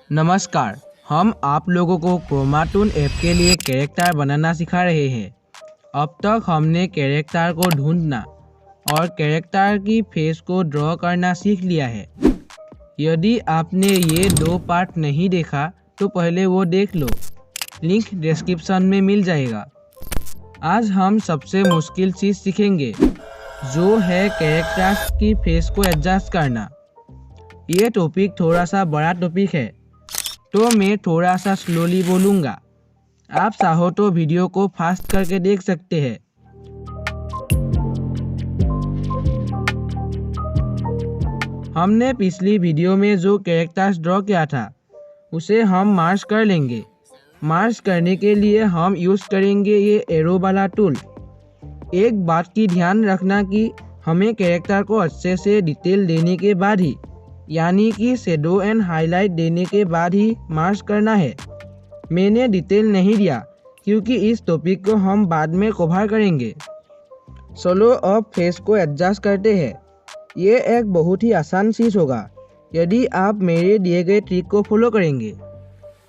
नमस्कार, हम आप लोगों को क्रोमाटून ऐप के लिए कैरेक्टर बनाना सिखा रहे हैं। अब तक हमने कैरेक्टर को ढूंढना और कैरेक्टर की फेस को ड्रॉ करना सीख लिया है। यदि आपने ये 2 पार्ट नहीं देखा तो पहले वो देख लो, लिंक डिस्क्रिप्शन में मिल जाएगा। आज हम सबसे मुश्किल चीज़ सीखेंगे, जो है कैरेक्टर्स की फेस को एडजस्ट करना। ये टॉपिक थोड़ा सा बड़ा टॉपिक है, तो मैं थोड़ा सा स्लोली बोलूँगा। आप चाहो तो वीडियो को फास्ट करके देख सकते हैं। हमने पिछली वीडियो में जो कैरेक्टर्स ड्रॉ किया था उसे हम मार्च कर लेंगे। मार्च करने के लिए हम यूज़ करेंगे ये एरो वाला टूल। एक बात की ध्यान रखना कि हमें कैरेक्टर को अच्छे से डिटेल देने के बाद ही, यानी कि शेडो एंड हाईलाइट देने के बाद ही मार्च करना है। मैंने डिटेल नहीं दिया क्योंकि इस टॉपिक को हम बाद में कवर करेंगे। चलो अब फेस को एडजस्ट करते हैं। ये एक बहुत ही आसान चीज़ होगा यदि आप मेरे दिए गए ट्रिक को फॉलो करेंगे।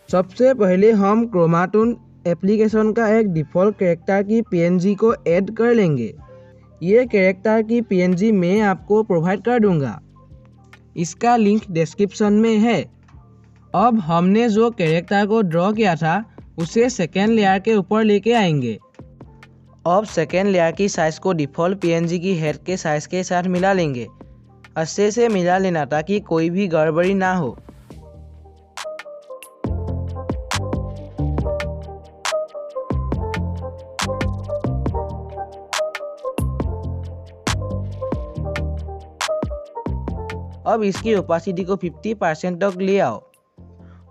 सबसे पहले हम क्रोमाटून एप्लीकेशन का एक डिफ़ॉल्ट कैरेक्टर की पीएनजी को ऐड कर लेंगे। ये कैरेक्टर की पीएनजी मैं आपको प्रोवाइड कर दूंगा, इसका लिंक डिस्क्रिप्शन में है। अब हमने जो कैरेक्टर को ड्रॉ किया था उसे सेकेंड लेयर के ऊपर लेके आएंगे। अब सेकेंड लेयर की साइज़ को डिफ़ॉल्ट पीएनजी की हेड के साइज़ के साथ मिला लेंगे। अच्छे से मिला लेना ताकि कोई भी गड़बड़ी ना हो। अब इसकी ओपेसिटी को 50% तक ले आओ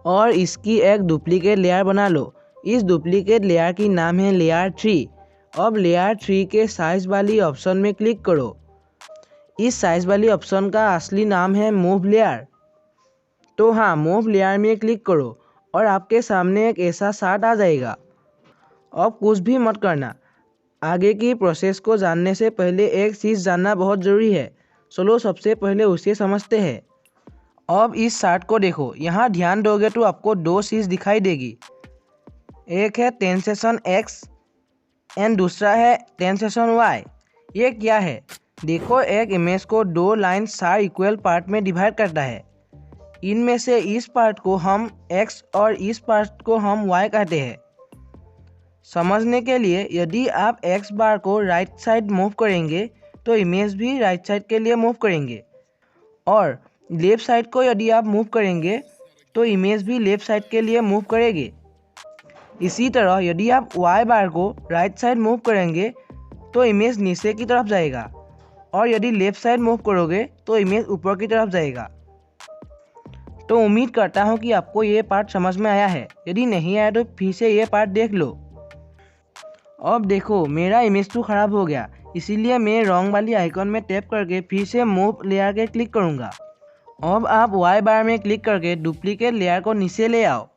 और इसकी एक डुप्लीकेट लेयर बना लो। इस डुप्लीकेट लेयर की नाम है लेयर 3। अब लेयर 3 के साइज वाली ऑप्शन में क्लिक करो। इस साइज वाली ऑप्शन का असली नाम है मूव लेयर। तो हाँ, मूव लेयर में क्लिक करो और आपके सामने एक ऐसा चार्ट आ जाएगा। अब कुछ भी मत करना। आगे की प्रोसेस को जानने से पहले एक चीज़ जानना बहुत ज़रूरी है। चलो सबसे पहले उसे समझते हैं। अब इस चार्ट को देखो, यहाँ ध्यान दोगे तो आपको 2 चीज़ दिखाई देगी। एक है ट्रांजिशन X एंड दूसरा है ट्रांजिशन Y। ये क्या है? देखो, एक इमेज को 2 लाइन 4 इक्वल पार्ट में डिवाइड करता है। इनमें से इस पार्ट को हम X और इस पार्ट को हम Y कहते हैं। समझने के लिए, यदि आप X बार को राइट साइड मूव करेंगे तो इमेज भी राइट साइड के लिए मूव करेंगे, और लेफ़्ट साइड को यदि आप मूव करेंगे तो इमेज भी लेफ़्ट साइड के लिए मूव करेगी। इसी तरह यदि आप Y बार को राइट साइड मूव करेंगे तो इमेज नीचे की तरफ जाएगा, और यदि लेफ़्ट साइड मूव करोगे तो इमेज ऊपर की तरफ जाएगा। तो उम्मीद करता हूँ कि आपको ये पार्ट समझ में आया है। यदि नहीं आया तो फिर से ये पार्ट देख लो। अब देखो, मेरा इमेज तो ख़राब हो गया, इसीलिए मैं रॉन्ग वाली आइकन में टैप करके फिर से मूव लेयर के क्लिक करूँगा। अब आप Y बार में क्लिक करके डुप्लीकेट लेयर को नीचे ले आओ।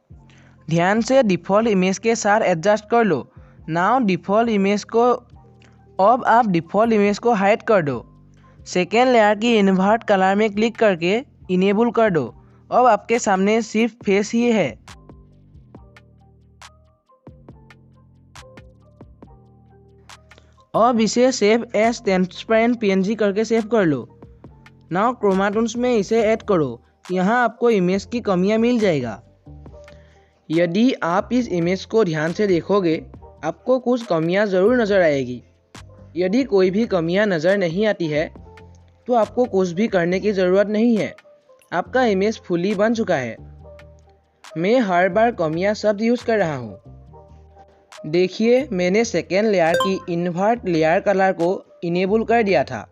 ध्यान से डिफ़ॉल्ट इमेज के साथ एडजस्ट कर लो। नाउ डिफ़ॉल्ट इमेज को अब आप डिफ़ॉल्ट इमेज को हाइड कर दो। सेकेंड लेयर की इन्वर्ट कलर में क्लिक करके इनेबल कर दो। अब आपके सामने सिर्फ फेस ही है। अब इसे सेव एज ट्रांसपेरेंट पीएनजी करके सेव कर लो। नाउ क्रोमाटून्स में इसे ऐड करो। यहाँ आपको इमेज की कमियाँ मिल जाएगा। यदि आप इस इमेज को ध्यान से देखोगे, आपको कुछ कमियाँ ज़रूर नज़र आएगी। यदि कोई भी कमियाँ नज़र नहीं आती है तो आपको कुछ भी करने की ज़रूरत नहीं है। आपका इमेज फुली बन चुका है। मैं हर बार कमियाँ शब्द यूज़ कर रहा हूँ। देखिए, मैंने सेकेंड लेयर की इन्वर्ट लेयर कलर को इनेबल कर दिया था,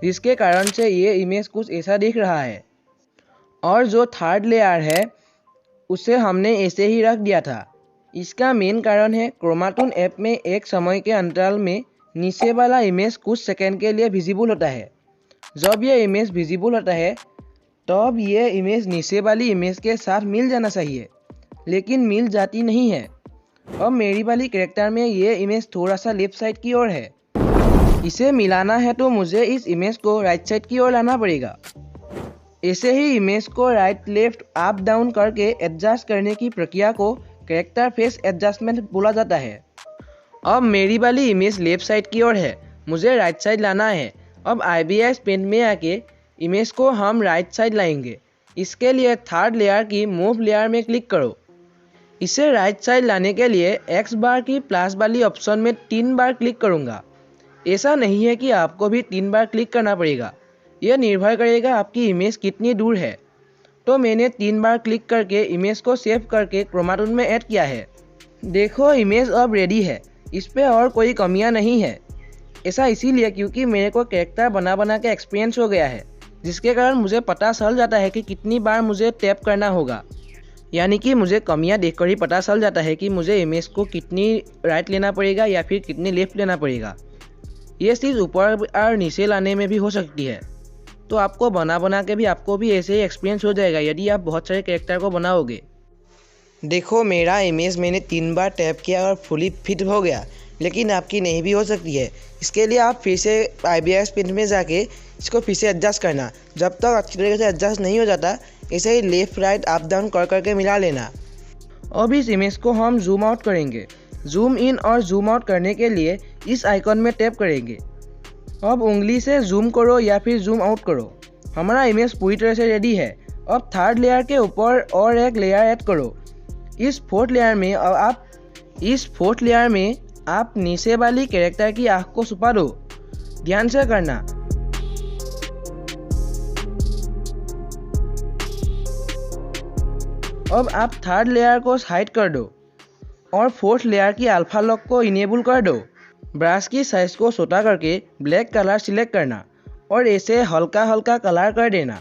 जिसके कारण से ये इमेज कुछ ऐसा दिख रहा है। और जो थर्ड लेयर है उसे हमने ऐसे ही रख दिया था। इसका मेन कारण है क्रोमाटून ऐप में एक समय के अंतराल में नीचे वाला इमेज कुछ सेकंड के लिए विजिबल होता है। जब यह इमेज विजिबल होता है तब ये इमेज नीचे वाली इमेज के साथ मिल जाना चाहिए, लेकिन मिल जाती नहीं है। अब मेरी वाली कैरेक्टर में ये इमेज थोड़ा सा लेफ्ट साइड की ओर है। इसे मिलाना है तो मुझे इस इमेज को राइट साइड की ओर लाना पड़ेगा। ऐसे ही इमेज को राइट लेफ्ट अप डाउन करके एडजस्ट करने की प्रक्रिया को कैरेक्टर फेस एडजस्टमेंट बोला जाता है। अब मेरी वाली इमेज लेफ्ट साइड की ओर है, मुझे राइट साइड लाना है। अब IBS पेंट में आके इमेज को हम राइट साइड लाएंगे। इसके लिए थर्ड लेयर की मूव लेयर में क्लिक करो। इसे राइट साइड लाने के लिए X बार की प्लस वाली ऑप्शन में 3 बार क्लिक करूँगा। ऐसा नहीं है कि आपको भी 3 बार क्लिक करना पड़ेगा, यह निर्भर करेगा आपकी इमेज कितनी दूर है। तो मैंने 3 बार क्लिक करके इमेज को सेव करके क्रोमाटून में ऐड किया है। देखो इमेज अब रेडी है, इस पर और कोई कमियां नहीं है। ऐसा इसीलिए क्योंकि मेरे को कैरेक्टर बना के एक्सपीरियंस हो गया है, जिसके कारण मुझे पता चल जाता है कि कितनी बार मुझे टैप करना होगा। यानी कि मुझे कमियां देखकर ही पता चल जाता है कि मुझे इमेज को कितनी राइट लेना पड़ेगा या फिर कितनी लेफ्ट लेना पड़ेगा। ये चीज़ ऊपर और नीचे लाने में भी हो सकती है। तो आपको बना के भी आपको भी ऐसे ही एक्सपीरियंस हो जाएगा यदि आप बहुत सारे कैरेक्टर को बनाओगे। देखो मेरा इमेज मैंने 3 बार टैप किया और फुली फिट हो गया, लेकिन आपकी नहीं भी हो सकती है। इसके लिए आप फिर से IBS पेंट में जाके इसको फिर से एडजस्ट करना। जब तक अच्छी तरीके से एडजस्ट नहीं हो जाता, ऐसे ही लेफ़्ट राइट अप डाउन करके मिला लेना। अब इस इमेज को हम जूम आउट करेंगे। जूम इन और जूम आउट करने के लिए इस आइकॉन में टैप करेंगे। अब उंगली से जूम करो या फिर जूम आउट करो। हमारा इमेज पूरी तरह से रेडी है। अब थर्ड लेयर के ऊपर और एक लेयर ऐड करो। इस फोर्थ लेयर में आप नीचे वाली कैरेक्टर की आँख को छुपा दो। ध्यान से करना। अब आप थर्ड लेयर को हाइड कर दो और फोर्थ लेयर की अल्फा लॉक को इनेबल कर दो। ब्रश की साइज को छोटा करके ब्लैक कलर सिलेक्ट करना और ऐसे हल्का हल्का कलर कर देना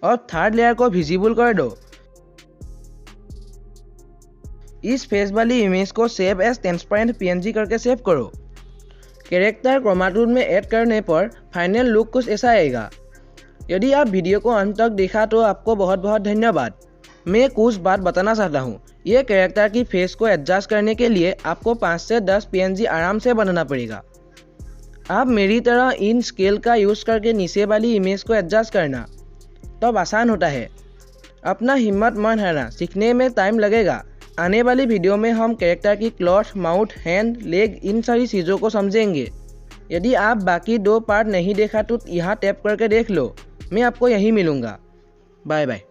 और थर्ड लेयर को विजिबल कर दो। इस फेस वाली इमेज को सेव एज ट्रांसपेरेंट PNG करके सेव करो। कैरेक्टर क्रोमाटून में ऐड करने पर फाइनल लुक कुछ ऐसा आएगा। यदि आप वीडियो को अंत तक देखा तो आपको बहुत बहुत धन्यवाद। मैं कुछ बात बताना चाहता हूँ। ये कैरेक्टर की फेस को एडजस्ट करने के लिए आपको 5 से 10 PNG आराम से बनाना पड़ेगा। आप मेरी तरह इन स्केल का यूज़ करके नीचे वाली इमेज को एडजस्ट करना, तब आसान होता है। अपना हिम्मत मत हारना, सीखने में टाइम लगेगा। आने वाली वीडियो में हम कैरेक्टर की cloth, mouth, hand, leg in सारी चीज़ों को समझेंगे। यदि आप बाकी 2 पार्ट नहीं देखा तो यहाँ टैप करके देख लो। मैं आपको यहीं मिलूँगा। Bye bye.